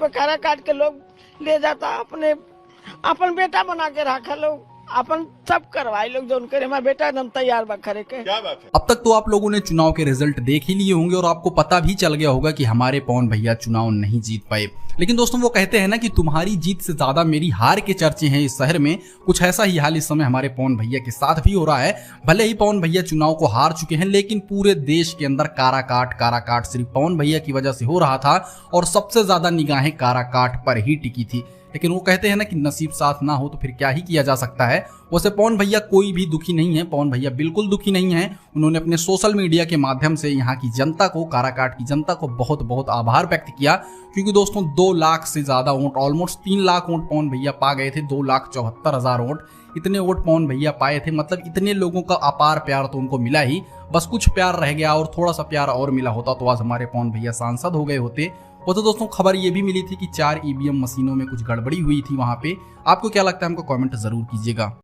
पे कारा काट के लोग ले जाता, अपने अपन बेटा बना के रखा लोग, अपन सब करवाई लोग जो करे। हमारा बेटा एकदम तैयार बा करे के। क्या बात है। अब तक तो आप लोगों ने चुनाव के रिजल्ट देख ही लिए होंगे और आपको पता भी चल गया होगा कि हमारे पवन भैया चुनाव नहीं जीत पाए। लेकिन दोस्तों वो कहते हैं ना कि तुम्हारी जीत से ज्यादा मेरी हार के चर्चे हैं इस शहर में। कुछ ऐसा ही हाल इस समय हमारे पवन भैया के साथ भी हो रहा है। भले ही पवन भैया चुनाव को हार चुके हैं, लेकिन पूरे देश के अंदर काराकाट सिर्फ पवन भैया की वजह से हो रहा था और सबसे ज्यादा निगाहें काराकाट पर ही टिकी थी। लेकिन वो कहते हैं ना कि नसीब साथ ना हो तो फिर क्या ही किया जा सकता है। वैसे पवन भैया कोई भी दुखी नहीं है, पवन भैया बिल्कुल दुखी नहीं है। उन्होंने अपने सोशल मीडिया के माध्यम से यहाँ की जनता को, काराकाट की जनता को बहुत बहुत आभार व्यक्त किया, क्योंकि दोस्तों 2 लाख से ज्यादा वोट, ऑलमोस्ट 3 लाख वोट पवन भैया पा गए थे। 2,74,000 वोट, इतने वोट पवन भैया पाए थे। मतलब इतने लोगों का अपार प्यार तो उनको मिला ही, बस कुछ प्यार रह गया और थोड़ा सा प्यार और मिला होता तो आज हमारे पवन भैया सांसद हो गए होते। वो तो दोस्तों खबर ये भी मिली थी कि 4 ईवीएम मशीनों में कुछ गड़बड़ी हुई थी वहां पे। आपको क्या लगता है हमको कमेंट जरूर कीजिएगा।